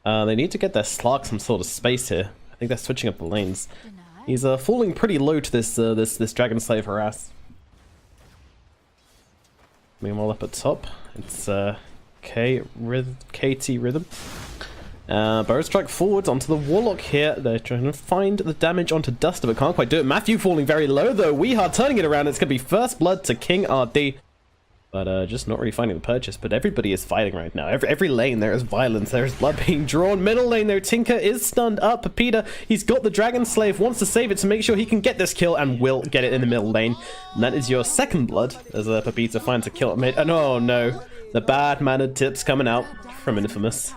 They need to get their Slark some sort of space here. I think they're switching up the lanes. He's falling pretty low to this Dragon Slave harass. Meanwhile, up at top, it's KT Rhythm. Burrow Strike forwards onto the Warlock here. They're trying to find the damage onto Duster, but can't quite do it. Matthew falling very low, though. Weehar turning it around. It's going to be first blood to King RD. But just not really finding the purchase. But everybody is fighting right now. Every lane there is violence. There is blood being drawn. Middle lane though, Tinker is stunned up. Pepita, he's got the Dragon Slave, wants to save it to make sure he can get this kill and will get it in the middle lane. And that is your second blood as Pepita finds a kill at mid. And oh no, the bad-mannered tips coming out from Infamous.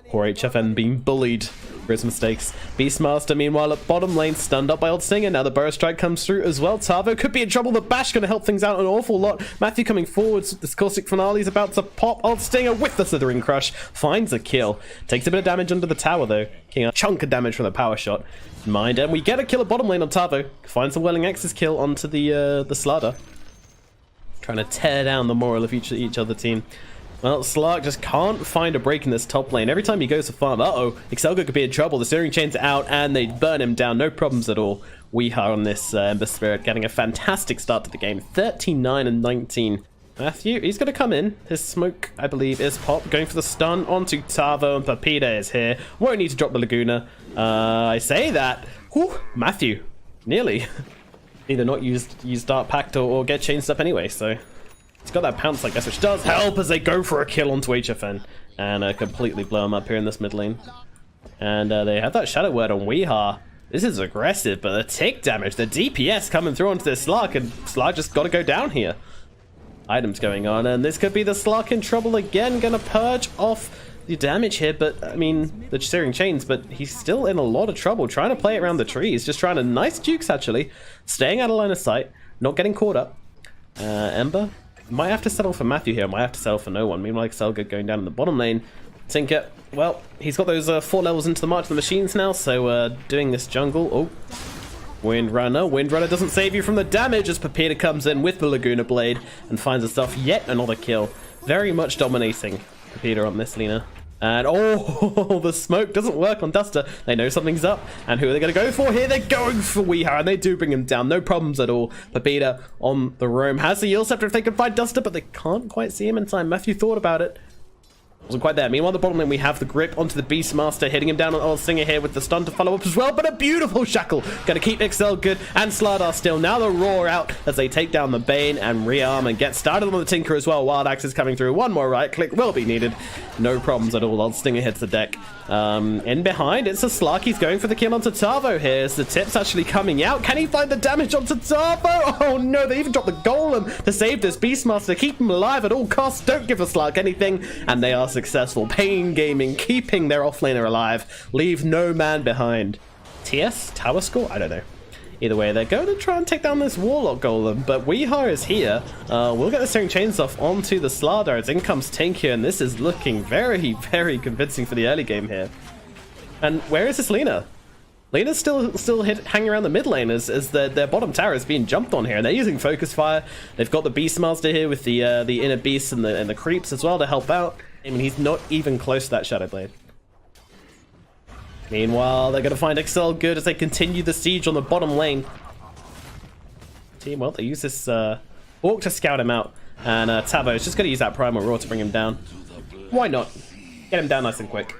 Poor HFN being bullied for his mistakes. Beastmaster, meanwhile, at bottom lane, stunned up by Old Stinger. Now the Burrow Strike comes through as well. Tavo could be in trouble. The Bash going to help things out an awful lot. Matthew coming forwards. This Caustic Finale is about to pop. Old Stinger with the Slithering Crush finds a kill. Takes a bit of damage under the tower, though. Getting a chunk of damage from the power shot. Mind, and we get a kill at bottom lane on Tavo. Finds the Welling X's kill onto the Slardar. Trying to tear down the moral of each other team. Well, Slark just can't find a break in this top lane. Every time he goes to farm, Excelga could be in trouble. The Searing Chains are out, and they burn him down. No problems at all. Weehar on this Ember Spirit, getting a fantastic start to the game. 39 and 19. Matthew, he's going to come in. His smoke, I believe, is pop. Going for the stun onto Tavo, and Pepita is here. Won't need to drop the Laguna. I say that. Whew, Matthew, nearly. Either not use Dark Pact or get changed up anyway, so... He's got that pounce, I guess, which does help as they go for a kill onto HFN and completely blow him up here in this mid lane. And they have that Shadow Word on Weehar. This is aggressive, but the tick damage, the DPS coming through onto this Slark, and Slark just got to go down here. Items going on, and this could be the Slark in trouble again, gonna purge off the damage here, but I mean, the Searing Chains, but he's still in a lot of trouble trying to play it around the trees, just trying to nice jukes actually, staying out of line of sight, not getting caught up. Ember might have to settle for Matthew here, might have to settle for no one. Meanwhile, Selga going down in the bottom lane. Tinker, well, he's got those 4 levels into the March of the Machines now, so doing this jungle. Oh, Windrunner. Windrunner doesn't save you from the damage as Pepita comes in with the Laguna Blade and finds herself yet another kill. Very much dominating Pepita on this Lina. And oh, the smoke doesn't work on Duster. They know something's up. And who are they going to go for here? They're going for Weehar, and they do bring him down. No problems at all. Pepita on the roam has the Yield Scepter if they can find Duster, but they can't quite see him in time. Matthew thought about it. Wasn't quite there. Meanwhile, the bottom lane, we have the grip onto the Beastmaster, hitting him down on Old Singer here with the stun to follow up as well, but a beautiful shackle. Going to keep Excel good, and Slardar still. Now the Roar out as they take down the Bane and rearm and get started on the Tinker as well. Wild Axe is coming through. One more right click will be needed. No problems at all. Old Stinger hits the deck. In behind, it's a Slark. He's going for the kill onto Tavo here. As the tip's actually coming out. Can he find the damage onto Tavo? Oh no, they even dropped the Golem to save this Beastmaster. Keep him alive at all costs. Don't give a Slark anything, and they are successful. Pain Gaming keeping their offlaner alive. Leave no man behind. TS? Tower score? I don't know. Either way, they're going to try and take down this Warlock Golem, but Weehar is here. We'll get the Searing Chains off onto the Slardar as in comes Tinker, and this is looking very, very convincing for the early game here. And where is this Lina? Lina's still hanging around the mid lane as their bottom tower is being jumped on here, and they're using Focus Fire. They've got the Beastmaster here with the Inner Beasts and the Creeps as well to help out. I mean, he's not even close to that Shadow Blade. Meanwhile, they're going to find Excel good as they continue the siege on the bottom lane. Team, well, they use this Orc to scout him out. And Tavo is just going to use that Primal Roar to bring him down. Why not? Get him down nice and quick.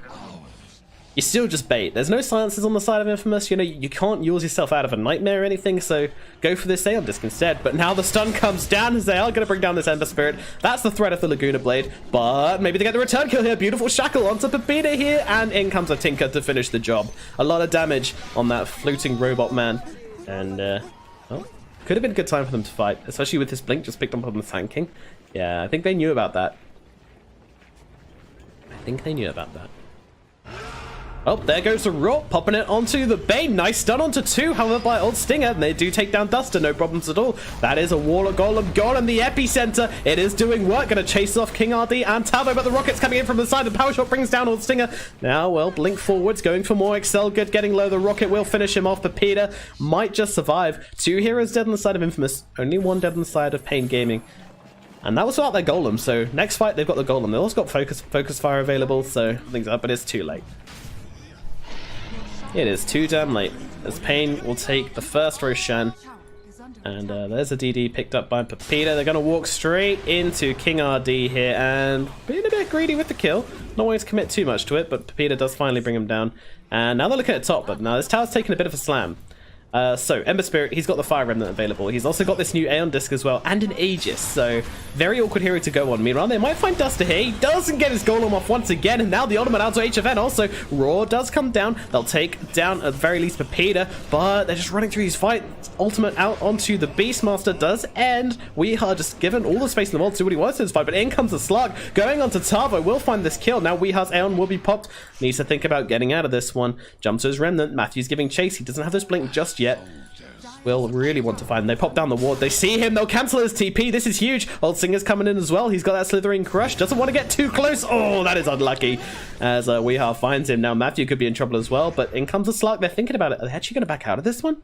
You still just bait. There's no silences on the side of Infamous. You know, you can't use yourself out of a nightmare or anything, so go for this Aeon Disc instead. But now the stun comes down as they are going to bring down this Ember Spirit. That's the threat of the Laguna Blade, but maybe they get the return kill here. Beautiful shackle onto Pepita here, and in comes a Tinker to finish the job. A lot of damage on that floating robot man. And, well, could have been a good time for them to fight, especially with this Blink just picked up on the tanking. Yeah, I think they knew about that. Oh, there goes the Rot, popping it onto the Bane. Nice stun onto 2, however, by Old Stinger. And they do take down Duster, no problems at all. That is a Warlock Golem gone, and the Epicenter, it is doing work. Going to chase off King RD and Tavo, but the rocket's coming in from the side. The Power Shot brings down Old Stinger. Now, well, Blink forwards, going for more. Excel good, getting low. The rocket will finish him off. Pepita might just survive. 2 heroes dead on the side of Infamous. Only 1 dead on the side of Pain Gaming. And that was without their golem, so next fight they've got the golem. They also got focus fire available, so things up, but it's too late. It is too damn late, as Pain will take the first Roshan. And there's a DD picked up by Pepita. They're going to walk straight into King RD here and being a bit greedy with the kill. Not wanting to commit too much to it, but Pepita does finally bring him down. And now they're looking at top, but now this tower's taking a bit of a slam. So, Ember Spirit, he's got the Fire Remnant available. He's also got this new Aeon Disc as well, and an Aegis, so very awkward hero to go on. Meanwhile, they might find Duster here. He doesn't get his Golem off once again, and now the ultimate out to HFN. Also, Roar does come down. They'll take down, at the very least, Pepita, but they're just running through these fights. Ultimate out onto the Beastmaster does end. We are just given all the space in the world to do what he wants in this fight, but in comes the Slug. Going onto Tavo, will find this kill. Now Weeha's Aeon will be popped. Needs to think about getting out of this one. Jumps to his Remnant. Matthew's giving chase. He doesn't have this blink just yet. Will really want to find him. They pop down the ward. They see him. They'll cancel his TP. This is huge. Old Singer's coming in as well. He's got that slithering crush. Doesn't want to get too close. Oh, that is unlucky. As Weeha finds him. Now Matthew could be in trouble as well. But in comes the Slug. They're thinking about it. Are they actually going to back out of this one?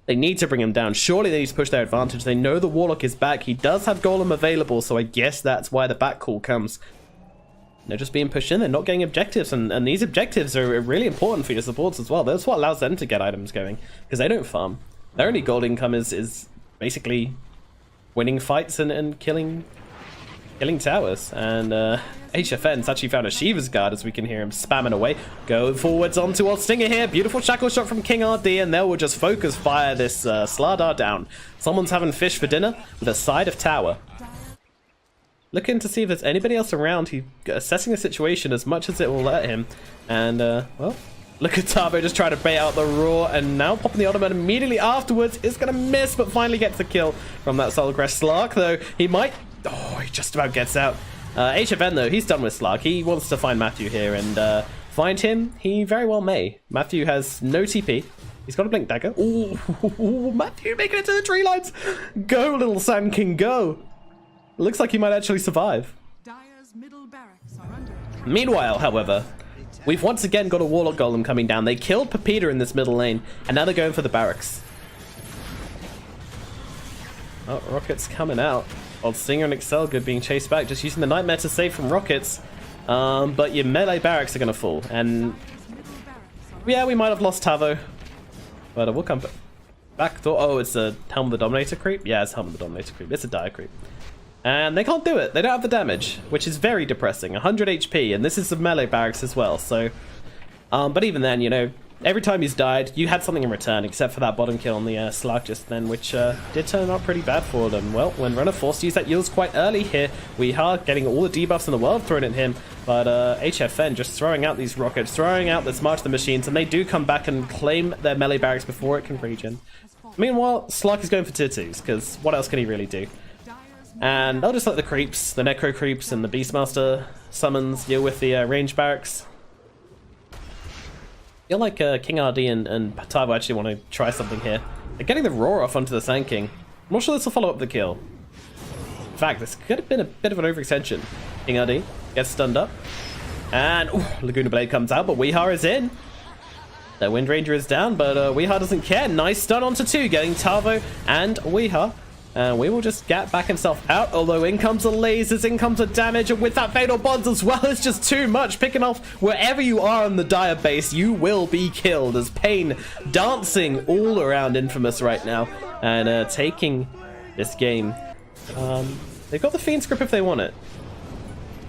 They need to bring him down. Surely they need to push their advantage. They know the Warlock is back. He does have Golem available. So I guess that's why the back call comes. They're just being pushed in. They're not getting objectives. And these objectives are really important for your supports as well. That's what allows them to get items going. Because they don't farm. Their only gold income is basically winning fights and killing towers. And HFN's actually found a Shiva's Guard, as we can hear him spamming away. Go forwards onto Old Stinger here. Beautiful shackle shot from King RD, and they will just focus fire this Slardar down. Someone's having fish for dinner with a side of tower. Looking to see if there's anybody else around. He's assessing the situation as much as it will let him. And, well... Look at Tavo just trying to bait out the Roar, and now popping the ultimate immediately afterwards. Is going to miss, but finally gets a kill from that Soul Crest Slark, though. He might... Oh, he just about gets out. HFN, though, he's done with Slark. He wants to find Matthew here, and find him, he very well may. Matthew has no TP. He's got a Blink Dagger. Ooh, Matthew making it to the tree lines. Go, little Sand King, go. Looks like he might actually survive. Meanwhile, however... We've once again got a Warlock Golem coming down. They killed Pepita in this middle lane, and now they're going for the barracks. Oh, Rockets coming out. Old Stinger and Excel Good being chased back, just using the Nightmare to save from Rockets. But your melee barracks are going to fall. And yeah, we might have lost Tavo. But we'll come back. Oh, it's a Helm of the Dominator creep? Yeah, it's Helm of the Dominator creep. It's a dire creep. And they can't do it. They don't have the damage, which is very depressing. 100 HP, and this is the melee barracks as well. So, but even then, you know, every time he's died, you had something in return, except for that bottom kill on the Slark just then, which did turn out pretty bad for them. Well, when Runner forced to use that yields quite early here, we are getting all the debuffs in the world thrown at him. But HFN just throwing out these rockets, throwing out this March of the Machines, and they do come back and claim their melee barracks before it can regen. Meanwhile, Slark is going for tier 2s, because what else can he really do? And they'll just let the creeps, the Necro creeps and the Beastmaster summons deal with the range barracks. I feel like King RD and Tavo actually want to try something here. They're getting the Roar off onto the Sand King. I'm not sure this will follow up the kill. In fact, this could have been a bit of an overextension. King RD gets stunned up. And Laguna Blade comes out, but Weeha is in. Their Wind Ranger is down, but Weeha doesn't care. Nice stun onto 2, getting Tavo and Weeha. And we will just get back himself out, although in comes the lasers, in comes the damage, and with that Fatal Bonds as well, it's just too much. Picking off wherever you are on the Dire base, you will be killed, as Pain dancing all around Infamous right now, and taking this game. They've got the Fiend's Grip if they want it.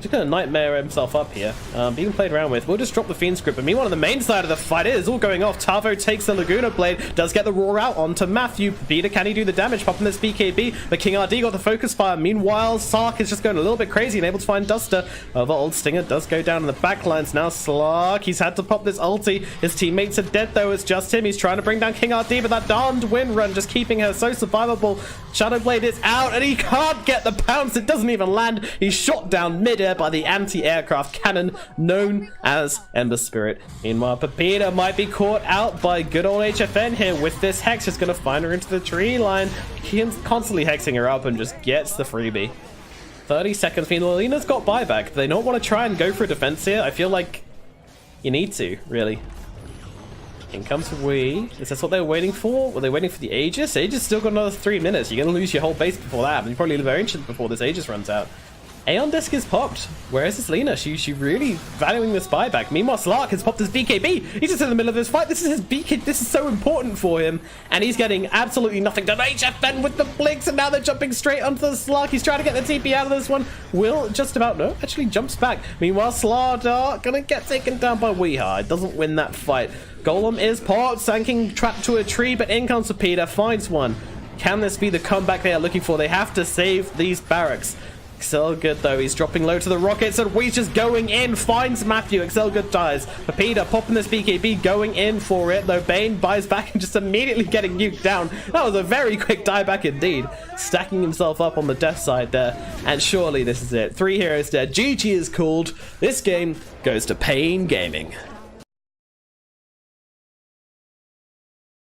Just gonna Nightmare himself up here, being played around with. We'll just drop the Fiend's Grip, but meanwhile on the main side of the fight, it is all going off. Tavo takes the Laguna Blade, does get the Roar out onto Matthew. Pepita, can he do the damage? Popping this BKB, but King RD got the Focus Fire. Meanwhile, Sark is just going a little bit crazy and able to find Duster. The Old Stinger does go down in the backlines. Now Slark, he's had to pop this ulti. His teammates are dead though, it's just him. He's trying to bring down King RD, but that darned Wind Run just keeping her so survivable. Shadow Blade is out, and he can't get the pounce. It doesn't even land. He's shot down mid-air by the anti-aircraft cannon known as Ember Spirit. Meanwhile, Pepita might be caught out by good old HFN here with this Hex. Just going to find her into the tree line. He's constantly hexing her up and just gets the freebie. 30 seconds. Meanwhile, Lena's got buyback. They don't want to try and go for a defense here. I feel like you need to, really. In comes Wee. Is this what they were waiting for? Were they waiting for the Aegis? Aegis still got another 3 minutes. You're going to lose your whole base before that. And you probably lose very ancient before this Aegis runs out. Aeon Disc is popped. Where is this Lina? She really valuing this buyback. Meanwhile, Slark has popped his BKB. He's just in the middle of this fight. This is his BK. This is so important for him. And he's getting absolutely nothing done. HFN with the blinks, and now they're jumping straight onto the Slark. He's trying to get the TP out of this one. Will just about, no, actually jumps back. Meanwhile, Slardar gonna get taken down by Weeha. It doesn't win that fight. Golem is popped, Sanking trapped to a tree, but in comes Peter, finds one. Can this be the comeback they are looking for? They have to save these barracks. Excel Good though, he's dropping low to the rockets, and Wee's just going in, finds Matthew. Excel Good dies. Peter popping this BKB, going in for it, though Bane buys back and just immediately getting nuked down. That was a very quick dieback indeed. Stacking himself up on the death side there, and surely this is it. 3 heroes dead. GG is called. This game goes to Pain Gaming.